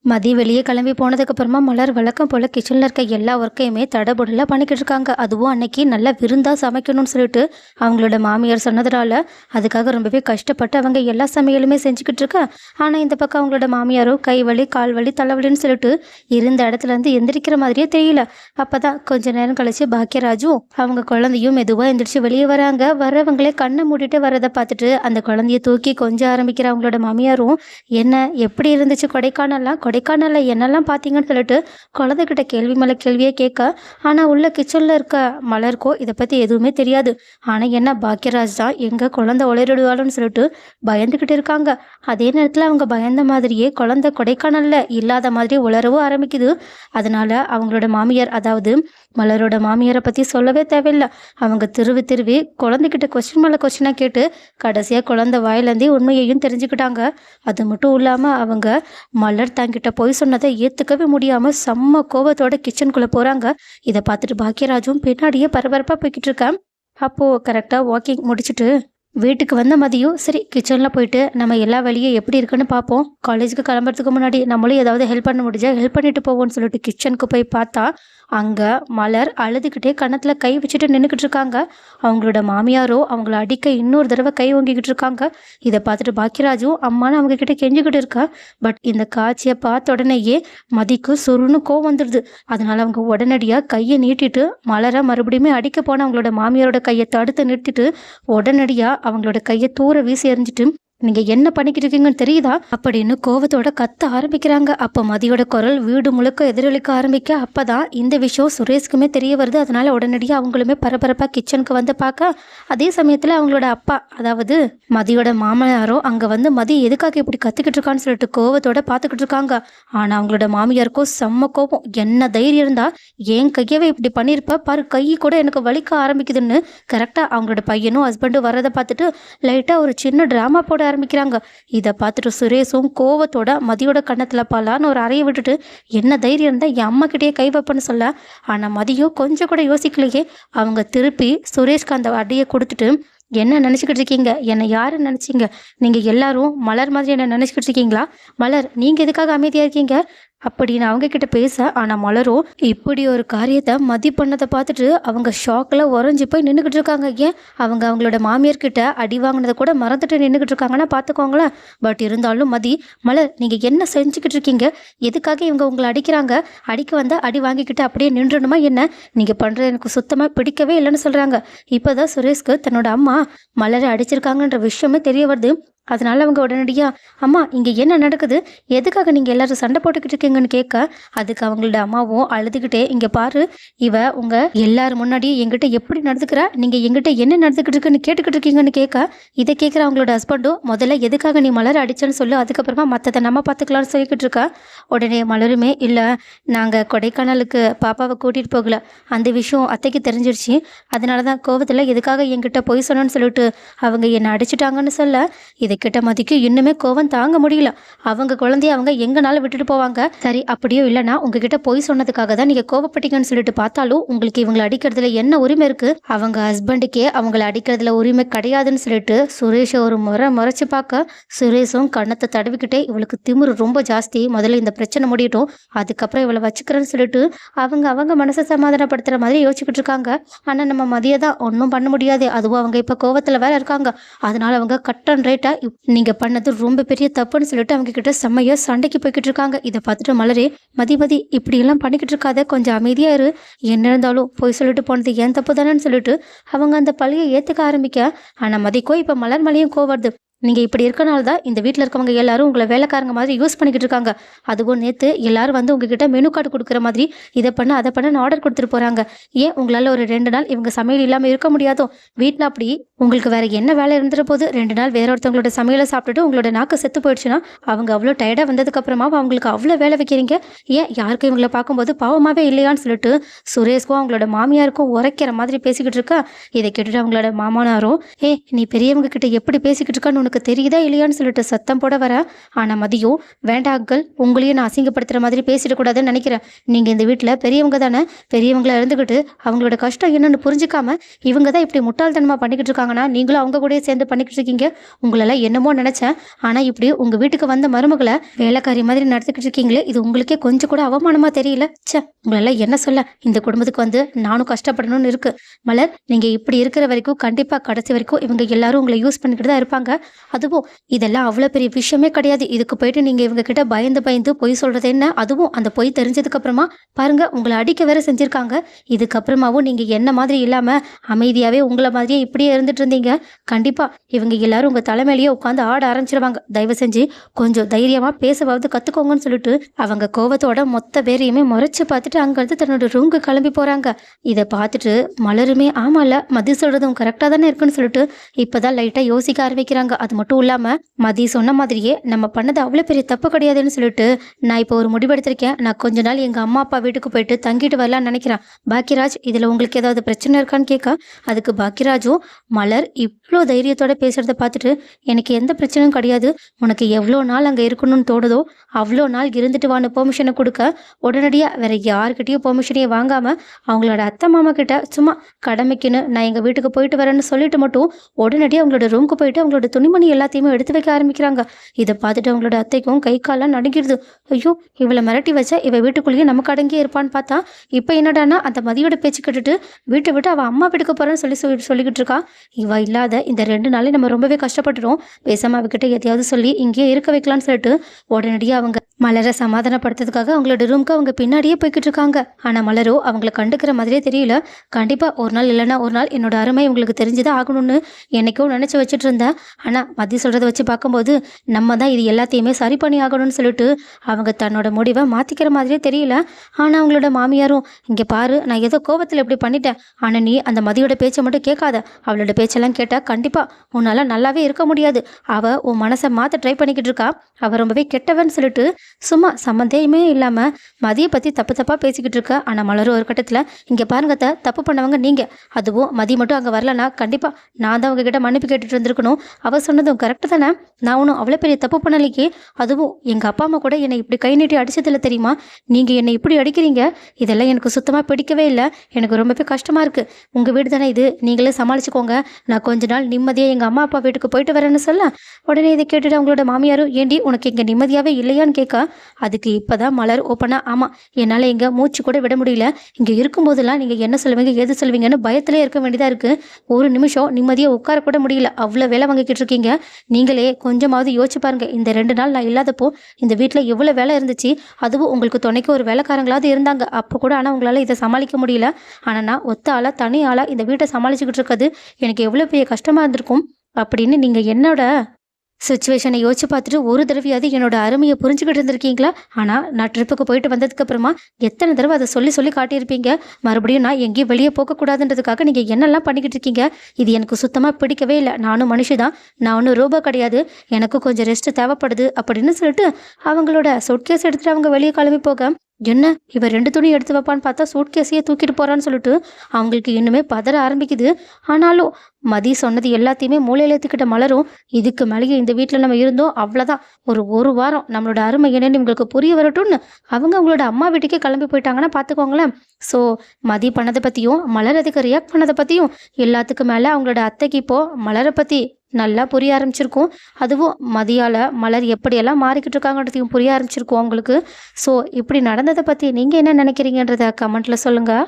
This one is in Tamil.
மதி வெளியே கிளம்பி போனதுக்கப்புறமா மலர் வழக்கம் போல் கிச்சனில் இருக்க எல்லா ஒர்க்கையுமே தடபுடலாக பண்ணிக்கிட்டு இருக்காங்க. அதுவும் அன்னைக்கு நல்லா விருந்தாக சமைக்கணும்னு சொல்லிட்டு அவங்களோட மாமியார் சொன்னதுனால அதுக்காக ரொம்பவே கஷ்டப்பட்டு அவங்க எல்லா சமையலுமே செஞ்சுக்கிட்டு இருக்கா. ஆனால் இந்த பக்கம் அவங்களோட மாமியாரோ கை வலி கால் வலி தலைவலின்னு சொல்லிட்டு இருந்த இடத்துல இருந்து எந்திரிக்கிற மாதிரியே தெரியல. அப்போ தான் கொஞ்ச நேரம் கழிச்சு பாக்கியராஜும் அவங்க குழந்தையும் மெதுவாக எந்திரிச்சு வெளியே வராங்க. வரவங்களே கண்ணை மூடிட்டு வரதை பார்த்துட்டு அந்த குழந்தைய தூக்கி கொஞ்சம் ஆரம்பிக்கிற அவங்களோட மாமியாரும், என்ன எப்படி இருந்துச்சு கொடைக்கானலில் என்னெல்லாம் பார்த்தீங்கன்னு சொல்லிட்டு குழந்தைகிட்ட கேள்வி மேலே கேள்வியே கேட்க. ஆனால் உள்ள கிச்சனில் இருக்க மலருக்கோ இதை பற்றி எதுவுமே தெரியாது. ஆனால் என்ன பாக்கியராஜ் தான் எங்கள் குழந்தை உளறிடுவாளுன்னு சொல்லிட்டு பயந்துக்கிட்டு இருக்காங்க. அதே நேரத்தில் அவங்க பயந்த மாதிரியே குழந்தை கொடைக்கானலில் இல்லாத மாதிரி உளரவும் ஆரம்பிக்குது. அதனால அவங்களோட மாமியார், அதாவது மலரோட மாமியாரை பற்றி சொல்லவே தேவையில்லை. அவங்க திருவி குழந்தைகிட்ட கொஸ்டின் மேலே கொஸ்டினாக கேட்டு கடைசியாக குழந்தை வாயிலேருந்தே உண்மையையும் தெரிஞ்சுக்கிட்டாங்க. அது மட்டும் இல்லாமல் அவங்க மலர் தங்கிட்ட போய் சொன்னதை ஏற்றுக்கவே முடியாமல் செம்ம கோபத்தோட கிச்சனுக்குள்ளே போகிறாங்க. இதை பார்த்துட்டு பாக்கியராஜும் பின்னாடியே பரபரப்பாக போய்கிட்டு இருக்கேன். அப்போது கரெக்டாக வாக்கிங் முடிச்சுட்டு வீட்டுக்கு வந்த மதியம், சரி கிச்சனில் போயிட்டு நம்ம எல்லா வேலையும் எப்படி இருக்குன்னு பார்ப்போம், காலேஜுக்கு கிளம்புறதுக்கு முன்னாடி நம்மளும் ஏதாவது ஹெல்ப் பண்ண முடிஞ்சா ஹெல்ப் பண்ணிட்டு போவோம்னு சொல்லிட்டு கிச்சனுக்கு போய் பார்த்தா அங்கே மலர் அழுதுகிட்டே கன்னத்தில் கை வச்சுட்டு நின்றுக்கிட்டு இருக்காங்க. அவங்களோட மாமியாரோ அவங்கள அடிக்க இன்னொரு தடவை கை வாங்கிக்கிட்டு இருக்காங்க. இதை பார்த்துட்டு பாக்கியராஜும் அம்மானு அவங்க கிட்ட கெஞ்சிக்கிட்டு இருக்கா. பட் இந்த காட்சியை பார்த்த உடனேயே மதிக்கு சொருன்னு கோவம் வந்துடுது. அதனால அவங்க உடனடியாக கையை நீட்டிட்டு மலரை மறுபடியுமே அடிக்க போன அவங்களோட மாமியாரோட கையை தடுத்து நிறுத்திட்டு உடனடியாக அவங்களோட கையை தூர வீசி எறிஞ்சிட்டு, நீங்க என்ன பண்ணிக்கிட்டு இருக்கீங்கன்னு தெரியுதா அப்படின்னு கோவத்தோட கத்த ஆரம்பிக்கிறாங்க. அப்போ மதியோட குரல் வீடு முழுக்க எதிரொலிக்க ஆரம்பிக்க. அப்பதான் இந்த விஷயம் சுரேஷ்க்குமே தெரிய வருது. அதனால உடனடியாக அவங்களுமே பரபரப்பா கிச்சனுக்கு வந்து பார்க்க, அதே சமயத்துல அவங்களோட அப்பா, அதாவது மதியோட மாமனாரோ அங்க வந்து மதி எதுக்காக இப்படி கத்திக்கிட்டு இருக்கான்னு சொல்லிட்டு கோவத்தோட பார்த்துக்கிட்டு இருக்காங்க. ஆனா அவங்களோட மாமியாருக்கோ செம்ம கோபம். என்ன தைரியம் இருந்தா என் கையவே இப்படி பண்ணியிருப்ப பாரு, கை கூட எனக்கு வலிக்க ஆரம்பிக்குதுன்னு கரெக்டா அவங்களோட பையனும் ஹஸ்பண்டும் வரதை பார்த்துட்டு லைட்டா ஒரு சின்ன டிராமா போட ஆரம்பிக்கிறாங்க. இதை பார்த்துட்டு சுரேஷும் கோவத்தோட மதியோட கண்ணத்துல பாலான்னு ஒரு அறையை விட்டுட்டு, என்ன தைரியம் இருந்தா என் அம்மா கிட்டேயே கை வைப்பேன்னு சொல்ல. ஆனா மதியோ கொஞ்சம் கூட யோசிக்கலையே. அவங்க திருப்பி சுரேஷ்க்கு அந்த அடியை கொடுத்துட்டு, என்ன நினச்சிக்கிட்டு இருக்கீங்க, என்னை யாரு நினச்சிங்க, நீங்கள் எல்லாரும் மலர் மாதிரி என்ன நினச்சிக்கிட்டு இருக்கீங்களா, மலர் நீங்கள் எதுக்காக அமைதியாக இருக்கீங்க அப்படின்னு அவங்க கிட்ட பேச. ஆனால் மலரும் இப்படி ஒரு காரியத்தை மதி பண்ணதை பார்த்துட்டு அவங்க ஷாக்கில் உறைஞ்சி போய் நின்றுக்கிட்டு இருக்காங்க. ஏன் அவங்க அவங்களோட மாமியார்கிட்ட அடி வாங்கினதை கூட மறந்துட்டு நின்றுக்கிட்டு இருக்காங்கன்னா பார்த்துக்கோங்களேன். பட் இருந்தாலும் மதி, மலர் நீங்கள் என்ன செஞ்சுக்கிட்டு இருக்கீங்க, எதுக்காக இவங்க உங்களை அடிக்கிறாங்க, அடிக்க வந்தால் அடி வாங்கிக்கிட்டு அப்படியே நின்றுணுமா என்ன, நீங்கள் பண்ணுறது எனக்கு சுத்தமாக பிடிக்கவே இல்லைன்னு சொல்கிறாங்க. இப்போ தான் சுரேஷ்க்கு தன்னோட அம்மா மலரை அடிச்சிருக்காங்கன்ற விஷயமே தெரிய வருது. அதனால அவங்க உடனடியா, அம்மா இங்கே என்ன நடக்குது, எதுக்காக நீங்கள் எல்லாரும் சண்டை போட்டுக்கிட்டு இருக்கீங்கன்னு கேட்க. அதுக்கு அவங்களோட அம்மாவும் அழுதுகிட்டே, இங்கே பாரு, இவ உங்கள் எல்லாரும் முன்னாடி எங்கிட்ட எப்படி நடந்துக்கிறா, நீங்கள் எங்கிட்ட என்ன நடந்துக்கிட்டு இருக்குன்னு கேட்டுக்கிட்டு இருக்கீங்கன்னு கேட்க. இதை கேட்குற அவங்களோட ஹஸ்பண்டும், முதல்ல எதுக்காக நீ மலர் அடிச்சேன்னு சொல்லு, அதுக்கப்புறமா மற்றதை நம்ம பார்த்துக்கலாம்னு சொல்லிக்கிட்டு இருக்கா. உடனே மலருமே, இல்லை நாங்கள் கொடைக்கானலுக்கு பாப்பாவை கூட்டிகிட்டு போகல, அந்த விஷயம் அத்தைக்கு தெரிஞ்சிருச்சு, அதனால தான் கோவத்தில் எதுக்காக என்கிட்ட போய் சொன்னோன்னு சொல்லிட்டு அவங்க என்னை அடிச்சிட்டாங்கன்னு சொல்ல. இதை கிட்ட மதிக்கு இன்னுமே கோவம் தாங்க முடியல. அவங்க குழந்தைய அவங்க எங்கனாலும் விட்டுட்டு போவாங்க. சரி அப்படியோ இல்லைனா உங்ககிட்ட போய் சொன்னதுக்காக தான் நீங்க கோவப்பட்டீங்கன்னு சொல்லிட்டு பார்த்தாலும் உங்களுக்கு இவங்களை அடிக்கிறதுல என்ன உரிமை இருக்கு, அவங்க ஹஸ்பண்டுக்கே அவங்களை அடிக்கிறதுல உரிமை கிடையாதுன்னு சொல்லிட்டு சுரேஷை ஒரு முறைச்சு பார்க்க. சுரேஷும் கண்ணத்தை தடவிக்கிட்டே, இவளுக்கு திமிரு ரொம்ப ஜாஸ்தி, முதல்ல இந்த பிரச்சனை முடியட்டும், அதுக்கப்புறம் இவளை வச்சுக்கிறேன்னு சொல்லிட்டு அவங்க மனசை சமாதானப்படுத்துற மாதிரி யோசிச்சுக்கிட்டு இருக்காங்க. ஆனா நம்ம மதியை தான் ஒன்றும் பண்ண முடியாது. அதுவும் அவங்க இப்ப கோவத்துல வேற இருக்காங்க. அதனால அவங்க கட் அண்ட் ரைட்டா நீங்க பண்ணது ரொம்ப பெரிய தப்புன்னு சொல்லிட்டு அவங்க கிட்ட செம்மையா சண்டைக்கு போய்கிட்டு இருக்காங்க. இதை பார்த்துட்டு மலரே, மதி இப்படி எல்லாம் பண்ணிக்கிட்டு இருக்காத, கொஞ்சம் அமைதியா இரு, என்ன இருந்தாலும் போய் சொல்லிட்டு போனது ஏன் தப்பு தானேன்னு சொல்லிட்டு அவங்க அந்த பழியை ஏத்துக்க ஆரம்பிக்க. ஆனா மதிக்கோ இப்ப மலர் மலையும் கோவருது. நீங்கள் இப்படி இருக்கனால தான் இந்த வீட்டில் இருக்கவங்க எல்லாரும் உங்களை வேலைக்காரங்க மாதிரி யூஸ் பண்ணிக்கிட்டு இருக்காங்க. அதுவும் நேற்று எல்லாரும் வந்து உங்ககிட்ட மெனு கார்டு கொடுக்குற மாதிரி இதை பண்ண அதை பண்ண ஆர்டர் கொடுத்துட்டு போகிறாங்க. ஏன் உங்களால் ஒரு 2 நாள் இவங்க சமையல் இல்லாமல் இருக்க முடியாதோ, வீட்டில் அப்படி உங்களுக்கு வேறு என்ன வேலை இருந்துற போது 2 நாள் வேற ஒருத்தவங்களோட சமையலை சாப்பிட்டுட்டு உங்களோட நாக்கு செத்து போயிடுச்சுன்னா அவங்க அவ்வளோ டயர்டாக வந்ததுக்கப்புறமா அவங்களுக்கு அவ்வளோ வேலை வைக்கிறீங்க. ஏன் யாருக்கும் இவங்களை பார்க்கும்போது பாவமாகவே இல்லையான்னு சொல்லிட்டு சுரேஷ்க்கும் அவங்களோட மாமியாருக்கும் உரைக்கிற மாதிரி பேசிக்கிட்டு இருக்கா. இதை கேட்டுட்டு அவங்களோட மாமனாரும், நீ பெரியவங்க கிட்ட எப்படி பேசிக்கிட்டு இருக்கான்னு உனக்கு தெரியுதா இல்லையான்னு சொல்லிட்டு சத்தம் போட வர. ஆனால் மதியம், வேண்டாம் அங்கிள், உங்களையும் நான் அசிங்கப்படுத்துகிற மாதிரி பேசிடக்கூடாதுன்னு நினைக்கிறேன். நீங்கள் இந்த வீட்டில் பெரியவங்க தானே. பெரியவங்கள இருந்துக்கிட்டு அவங்களோட கஷ்டம் என்னன்னு புரிஞ்சுக்காம இவங்க தான் இப்படி முட்டாள்தனமாக பண்ணிக்கிட்டு இருக்காங்கன்னா நீங்களும் அவங்க கூடயே சேர்ந்து பண்ணிக்கிட்டு இருக்கீங்க. உங்களெல்லாம் என்னமோ நினச்சேன். ஆனால் இப்படி உங்கள் வீட்டுக்கு வந்த மருமகளை வேலைக்காரி மாதிரி நடத்திக்கிட்டு இருக்கீங்களே, இது உங்களுக்கே கொஞ்சம் கூட அவமானமாக தெரியல? ச்சே, உங்களெல்லாம் என்ன சொல்ல. இந்த குடும்பத்துக்கு வந்து நானும் கஷ்டப்படணும்னு இருக்கு. மலர், நீங்கள் இப்படி இருக்கிற வரைக்கும் கண்டிப்பாக கடைசி வரைக்கும் இவங்க எல்லாரும் உங்களை யூஸ் பண்ணிக்கிட்டு தான் இருப்பாங்க. அதுவும் இதெல்லாம் அவ்வளோ பெரிய விஷயமே கிடையாது. இதுக்கு போயிட்டு நீங்கள் இவங்க கிட்ட பயந்து பயந்து பொய் சொல்கிறது என்ன? அதுவும் அந்த பொய் தெரிஞ்சதுக்கப்புறமா பாருங்க, உங்களை அடிக்க வேற செஞ்சுருக்காங்க. இதுக்கப்புறமாவும் நீங்கள் என்ன மாதிரி இல்லாமல் அமைதியாகவே உங்களை மாதிரியே இப்படியே இருந்துட்டு இருந்தீங்க. கண்டிப்பாக இவங்க எல்லாரும் உங்கள் தலைமையிலேயே உட்காந்து ஆட ஆரம்பிச்சிருவாங்க. தயவு செஞ்சு கொஞ்சம் தைரியமாக பேசவாவது கற்றுக்கோங்கன்னு சொல்லிட்டு அவங்க கோவத்தோட மொத்த பேரையுமே முறைச்சி பார்த்துட்டு அங்கேருந்து தன்னோட ரூமுக்கு கிளம்பி போகிறாங்க. இதை பார்த்துட்டு மலருமே, ஆமாம்ல, மதி சொல்கிறதும் கரெக்டாக தானே இருக்குன்னு சொல்லிட்டு இப்போ தான் லைட்டாக யோசிக்க ஆரம்பிக்கிறாங்க. அது மட்டும் இல்லாமல் மதி சொன்ன மாதிரியே நம்ம பண்ணது அவ்வளோ பெரிய தப்பு கிடையாதுன்னு சொல்லிட்டு நான் இப்போ ஒரு முடிவெடுத்திருக்கேன். நான் கொஞ்ச நாள் எங்கள் அம்மா அப்பா வீட்டுக்கு போயிட்டு தங்கிட்டு வரலான்னு நினைக்கிறேன். பாக்கியராஜ், இதில் உங்களுக்கு ஏதாவது பிரச்சனை இருக்கான்னு கேட்க, அதுக்கு பாக்கியராஜும், மலர் இவ்வளோ தைரியத்தோட பேசுகிறத பார்த்துட்டு எனக்கு எந்த பிரச்சனையும் கிடையாது. உனக்கு எவ்வளோ நாள் அங்கே இருக்கணும்னு தோணுதோ அவ்வளோ நாள் இருந்துட்டு வான்னு பெர்மிஷனை கொடுக்க, உடனடியாக வேற யாருக்கிட்டையும் பெர்மிஷனையே வாங்காமல் அவங்களோட அத்தை மாமா கிட்ட சும்மா கடமைக்குன்னு நான் எங்கள் வீட்டுக்கு போயிட்டு வரேன்னு சொல்லிட்டு மட்டும் உடனடியாக அவங்களோட ரூமுக்கு போயிட்டு அவங்களோட துணிமணி எல்லாத்தையுமே எடுத்து வைக்க ஆரம்பிக்கிறாங்க. இதை பார்த்துட்டு அவங்களோட அத்தைக்கும் கை காலெல்லாம் நடுங்கிடுது. ஐயோ, இவளை மிரட்டி வச்சா இவ வீட்டுக்குள்ளேயே நமக்கு அடங்கியே இருப்பான்னு பார்த்தா இப்போ என்னடானா அந்த மதியோட பேச்சு கேட்டுட்டு வீட்டை விட்டு அவள் அம்மா வீட்டுக்கு போகிறேன்னு சொல்லிக்கிட்டு இருக்கா. இவ இல்லாத இந்த 2 நாளே நம்ம ரொம்பவே கஷ்டப்பட்டுடும். பேசாமல் அவகிட்ட எதையாவது சொல்லி இங்கேயே இருக்க வைக்கலான்னு சொல்லிட்டு உடனடியாக அவங்க மலரை சமாதானப்படுத்துறதுக்காக அவங்களோட ரூமுக்கு அவங்க பின்னாடியே போய்கிட்டு இருக்காங்க. ஆனால் மலரோ அவங்கள கண்டுக்கிற மாதிரியே தெரியல. கண்டிப்பாக ஒரு நாள் இல்லைன்னா ஒரு நாள் என்னோட அருமை உங்களுக்கு தெரிஞ்சுதான் ஆகணும்னு என்னைக்கும் நினச்சி வச்சுட்டு இருந்தேன். ஆனால் மதி சொல்கிறத வச்சு பார்க்கும்போது நம்ம தான் இது எல்லாத்தையுமே சரி பண்ணி ஆகணும்னு சொல்லிட்டு அவங்க தன்னோட முடிவை மாற்றிக்கிற மாதிரியே தெரியல. ஆனால் அவங்களோட மாமியாரும், இங்கே பாரு, நான் ஏதோ கோபத்தில் இப்படி பண்ணிட்டேன். ஆனால் நீ அந்த மதியோட பேச்சை மட்டும் கேட்காத. அவளோட பேச்செல்லாம் கேட்டால் கண்டிப்பாக உன்னால் நல்லாவே இருக்க முடியாது. அவள் உன் மனசை மாற்ற ட்ரை பண்ணிக்கிட்டு இருக்கா. அவள் ரொம்பவே கெட்டவன்னு சொல்லிட்டு சும்மா சம்மந்தமே இல்லாமல் மதியை பற்றி தப்பு தப்பாக பேசிக்கிட்டு இருக்க. ஆனால் மலரும் ஒரு கட்டத்தில், இங்கே பாருங்க அத்தை, தப்பு பண்ணவங்க நீங்கள். அதுவும் மதி மட்டும் அங்கே வரலன்னா கண்டிப்பாக நான் தான் உங்ககிட்ட மன்னிப்பு கேட்டுட்டு இருந்திருக்கணும். அவள் சொன்னதும் கரெக்டு தானே. நான் ஒன்றும் அவ்வளோ பெரிய தப்பு பண்ணலைக்கே. அதுவும் எங்கள் அப்பா அம்மா கூட என்னை இப்படி கை நீட்டி அடிச்சதில்லை தெரியுமா. நீங்கள் என்னை இப்படி அடிக்கிறீங்க, இதெல்லாம் எனக்கு சுத்தமாக பிடிக்கவே இல்லை. எனக்கு ரொம்பவே கஷ்டமாக இருக்குது. உங்கள் வீடு தானே இது, நீங்களே சமாளிச்சுக்கோங்க. நான் கொஞ்ச நாள் நிம்மதியாக எங்கள் அம்மா அப்பா வீட்டுக்கு போயிட்டு வரேன்னு சொல்ல, உடனே இதை கேட்டுட்டு அவங்களோட மாமியாரும், ஏண்டி உனக்கு இங்கே நிம்மதியாகவே இல்லையான்னு கேட்க, அதுக்கு இப்போ தான் மலர் ஓப்பனாக, ஆமாம், என்னால் எங்கே மூச்சு கூட விட முடியல. இங்கே இருக்கும்போதெல்லாம் நீங்கள் என்ன சொல்லுவீங்க எது சொல்லுவீங்கன்னு பயத்திலே இருக்க வேண்டியதாக இருக்குது. ஒரு நிமிஷம் நிம்மதியாக உட்காரக்கூட முடியல. அவ்வளோ வேலை வாங்கிக்கிட்டு இருக்கீங்க. நீங்களே கொஞ்சமாவது யோசிச்சு பாருங்கள். இந்த 2 நாள் நான் இல்லாதப்போ இந்த வீட்டில் எவ்வளோ வேலை இருந்துச்சு. அதுவும் உங்களுக்கு துணைக்கு ஒரு வேலைக்காரங்களாவது இருந்தாங்க அப்போ கூட. ஆனால் உங்களால் இதை சமாளிக்க முடியல. ஆனால் நான் ஒத்த ஆளாக தனி ஆளாக இந்த வீட்டை சமாளிச்சுக்கிட்டு இருக்கிறது எனக்கு எவ்வளோ பெரிய கஷ்டமாக இருந்திருக்கும் அப்படின்னு நீங்கள் என்னோட சுச்சுவேஷனை யோசிச்சு பார்த்துட்டு ஒரு தடவையாவது என்னோட அருமையை புரிஞ்சுக்கிட்டு இருந்திருக்கீங்களா? ஆனால் நான் ட்ரிப்புக்கு போயிட்டு வந்ததுக்கப்புறமா எத்தனை தடவை அதை சொல்லி சொல்லி காட்டியிருப்பீங்க. மறுபடியும் நான் எங்கேயும் வெளியே போகக்கூடாதுன்றதுக்காக நீங்கள் என்னெல்லாம் பண்ணிக்கிட்டு இருக்கீங்க. இது எனக்கு சுத்தமாக பிடிக்கவே இல்லை. நானும் மனுஷிதான், நான் ஒன்றும் ரோபோ கிடையாது. எனக்கு கொஞ்சம் ரெஸ்ட் தேவைப்படுது அப்படின்னு சொல்லிட்டு அவங்களோட சூட்கேஸ் எடுத்துகிட்டு அவங்க வெளியே கிளம்பி போக, என்ன இவ 2 துணி எடுத்து வைப்பான்னு பார்த்தா சூட்கேஸையே தூக்கிட்டு போகிறான்னு சொல்லிட்டு அவங்களுக்கு இன்னுமே பதற ஆரம்பிக்குது. ஆனாலும் மதி சொன்னது எல்லாத்தையுமே மூளையில் ஏற்றுக்கிட்ட மலரும், இதுக்கு மேலேயும் இந்த வீட்டில் நம்ம இருந்தோம் அவ்வளோதான், ஒரு வாரம் நம்மளோட அருமை என்னன்னு உங்களுக்கு புரிய வரட்டும்னு அவங்களோட அம்மா வீட்டுக்கே கிளம்பி போயிட்டாங்கன்னா பார்த்துக்கோங்களேன். ஸோ மதி பண்ணதை பற்றியும் மலர் அதுக்கு ரியாக்ட் பண்ணதை பற்றியும் எல்லாத்துக்கு மேலே அவங்களோட அத்தைக்கு இப்போது மலரை பற்றி நல்லா புரிய ஆரம்பிச்சிருக்கும். அதுவும் மதியால் மலர் எப்படியெல்லாம் மாறிக்கிட்டு இருக்காங்கன்றதையும் புரிய ஆரம்பிச்சிருக்கும் அவங்களுக்கு. ஸோ இப்படி நடந்ததை பற்றி நீங்கள் என்ன நினைக்கிறீங்கன்றத கமெண்ட்டில் சொல்லுங்கள்.